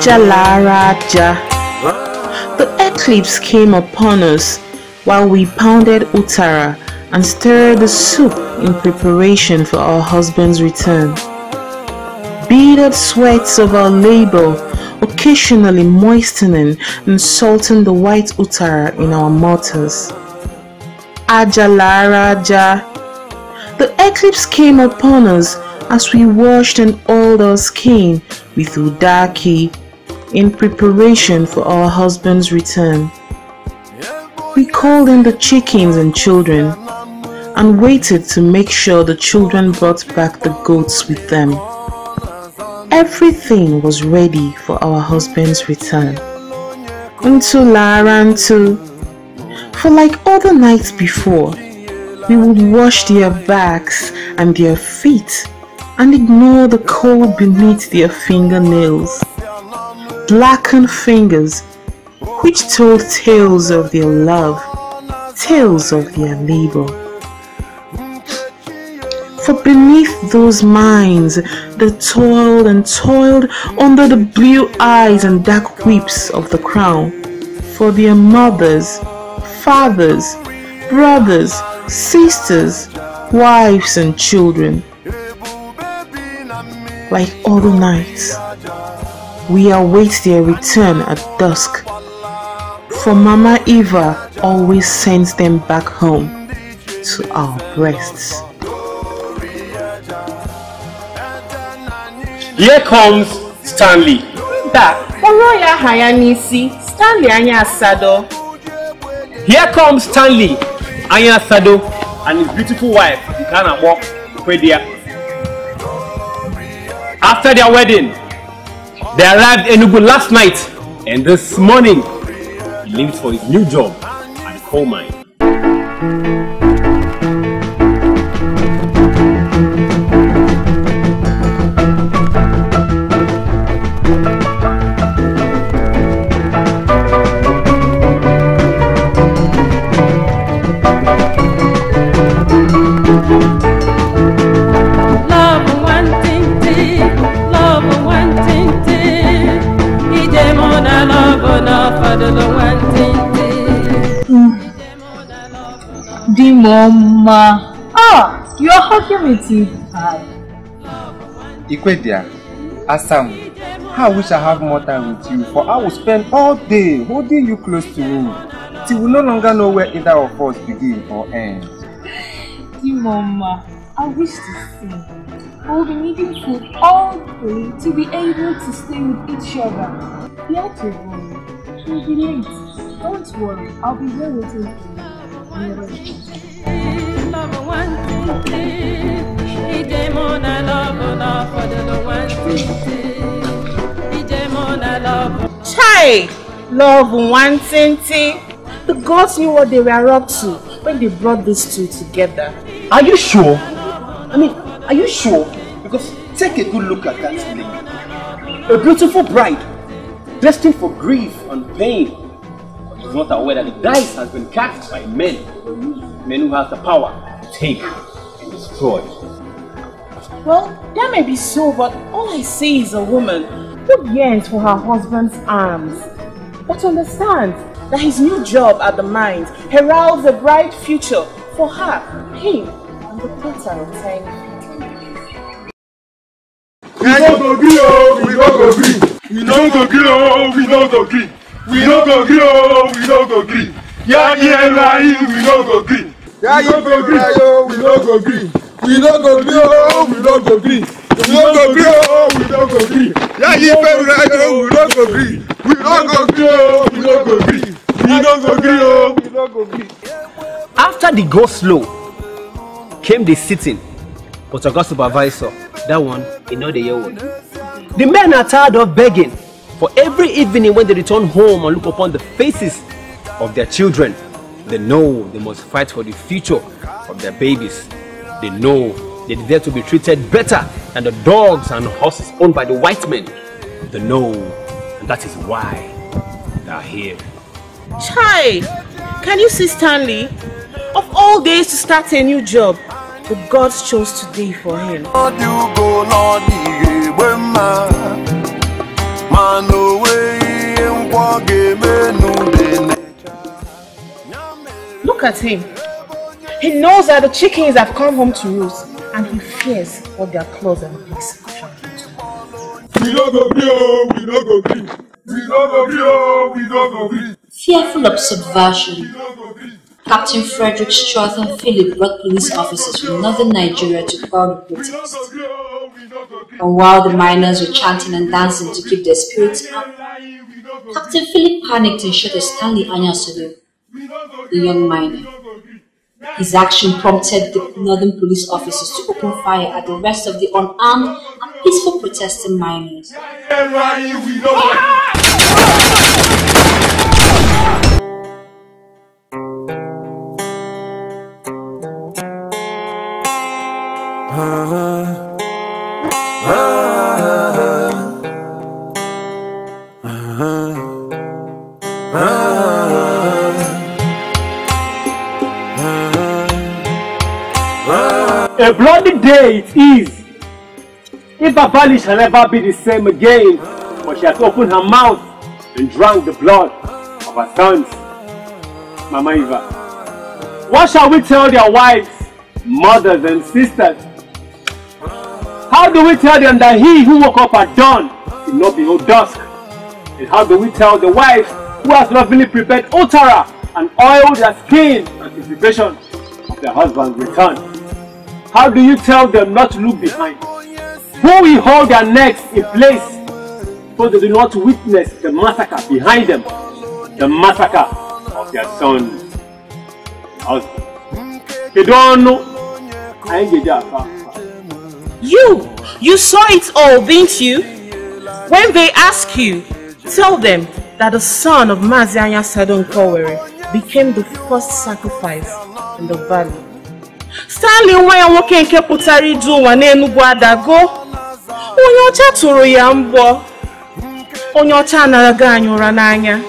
Aja Lara Aja. The eclipse came upon us while we pounded utara and stirred the soup in preparation for our husband's return. Beaded sweats of our labor, occasionally moistening and salting the white utara in our mortars. Aja Lara Aja. The eclipse came upon us as we washed and oiled our skin with udaki in preparation for our husband's return. We called in the chickens and children and waited to make sure the children brought back the goats with them. Everything was ready for our husband's return. Unto Larantu, for like other nights before, we would wash their backs and their feet and ignore the cold beneath their fingernails. Blackened fingers which told tales of their love, tales of their labor. For beneath those minds they toiled and toiled under the blue eyes and dark whips of the crown, for their mothers, fathers, brothers, sisters, wives and children. Like other nights, we await their return at dusk, for Mama Eva always sends them back home to our breasts. Here comes Stanley. Stanley Anya Asado. Here comes Stanley Anya Asado and his beautiful wife, Ikana Mo Kwedia. After their wedding, they arrived in Enugu last night, and this morning he leaves for his new job at the coal mine. Mama, you are hugging me too high. Ikwedia, Asam, I wish I have more time with you, for I will spend all day holding you close to me till we no longer know where either of us begin or end. Dear Mama, I wish to see. We'll be needing food all day to be able to stay with each other. We have to worry. We'll be late. Don't worry, I'll be here waiting for you. Chai! Love one tinty. The gods knew what they were up to when they brought these two together. Are you sure? I mean, are you sure? Because take a good look at that lady. A beautiful bride, destined for grief and pain. But she's not aware that the dice has been cast by men. Men who have the power to take and destroy. Well, that may be so, but all I see is a woman who yearns for her husband's arms, but understands that his new job at the mines heralds a bright future for her, him, and the pattern of tiny feet. We don't go green, oh, we don't go green. We don't go green, oh, we don't go green. We don't go green, oh, we don't go green. Yeah, we don't go green. Yeah, we don't go green, oh, we don't go green. We don't go green, oh, we don't go green. We don't go green, oh, we don't go green. Yeah, we don't go green. We don't go green, oh, we don't go green. We don't go green, oh, we don't go green. After the go slow came the sitting, but I got supervisor. That one, you know the year one. The men are tired of begging. For every evening when they return home and look upon the faces of their children, they know they must fight for the future of their babies. They know they deserve to be treated better than the dogs and horses owned by the white men. They know, and that is why they are here. Chai! Can you see Stanley? Of all days to start a new job, the gods chose today for him. Look at him. He knows that the chickens have come home to roost, and he fears what their claws and beaks shall do to him. We don't go green, we don't go green. We don't go green, we don't go green. Fearful of subversion, Captain Frederick Stratham Philip brought police officers from northern Nigeria to quell the protest. And while the miners were chanting and dancing to keep their spirits up, Captain Philip panicked and shot at Stanley Anyasodo, the young miner. His action prompted the northern police officers to open fire at the rest of the unarmed and peaceful protesting miners. A bloody day it is. If Babali shall never be the same again, for she has opened her mouth and drank the blood of her sons. Mama Eva, what shall we tell their wives, mothers and sisters? How do we tell them that he who woke up at dawn did not behold dusk? And how do we tell the wife who has lovingly prepared otara and oiled their skin in anticipation of their husband's return? How do you tell them not to look behind? Who will hold their necks in place so they do not witness the massacre behind them, the massacre of their sons? They don't know. You saw it all, didn't you? When they ask you, tell them that the son of Mazi Anyasodo Nkowere became the first sacrifice in the valley. Stanley nwa nwoke nke pụtara ije ụwa n'Enugu adago. Onye ọcha tụrụ ya mbọ. Onye ọcha anaraga anyị ụra n'anya.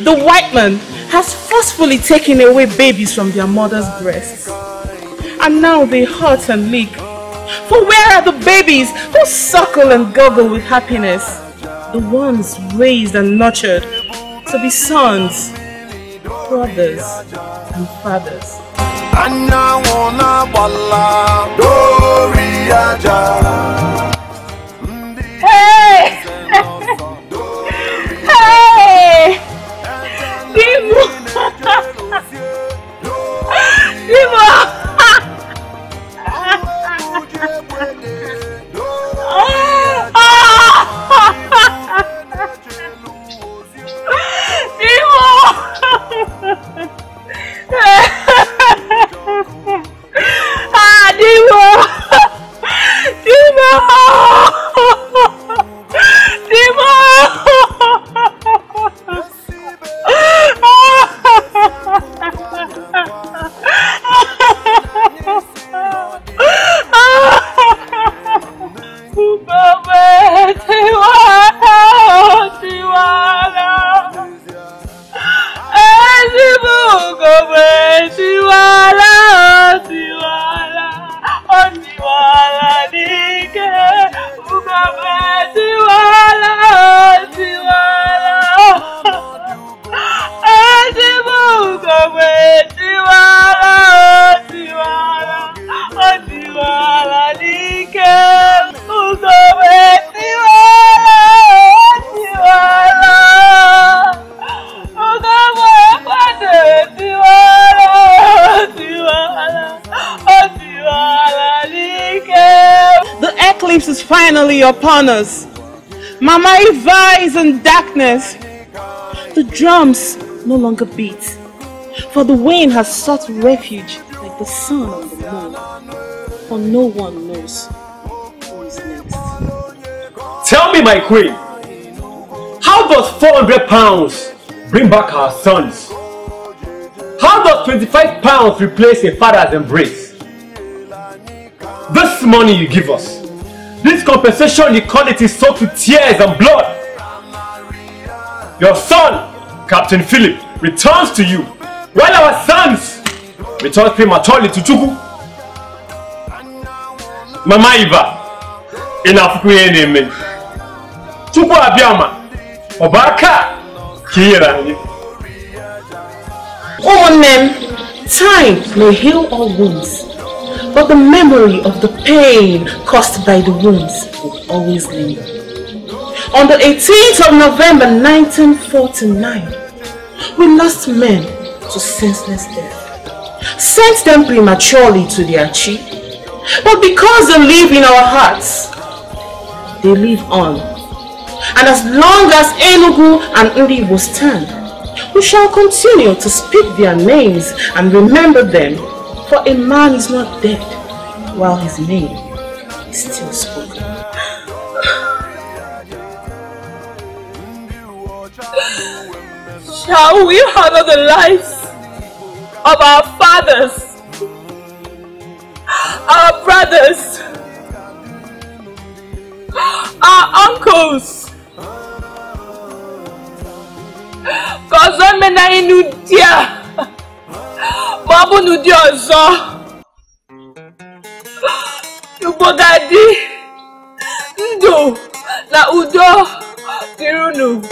The white man has forcefully taken away babies from their mother's breasts. And now they hurt and leak. For where are the babies who suckle and gurgle with happiness? The ones raised and nurtured to be sons, brothers, and fathers. Hey! Hey! Dimu! Dimu! Is finally upon us. Mama Eva is in darkness. The drums no longer beat, for the wind has sought refuge like the sun on the moon. For no one knows who is next. Tell me, my queen, how does 400 pounds bring back our sons? How does 25 pounds replace a father's embrace? This money you give us, this compensation you call it, is soaked with tears and blood. Your son, Captain Philip, returns to you, while our sons return prematurely to Chukwu. Mama Eva, enough. Tupu abịama, ọbaka kiyere anyị. Ụmụnne, time may heal all wounds, but the memory of the pain caused by the wounds will always linger. On the 18th of November 1949, we lost men to senseless death, sent them prematurely to their chief, but because they live in our hearts, they live on. And as long as Enugu and Igbo stand, we shall continue to speak their names and remember them, for a man is not dead while his name is still spoken. Shall we honor the lives of our fathers, our brothers, our uncles? Cause I'm in Nudia, Babu Nudia Zo, Ubodadi, Ndo, na Udo, Dirunu.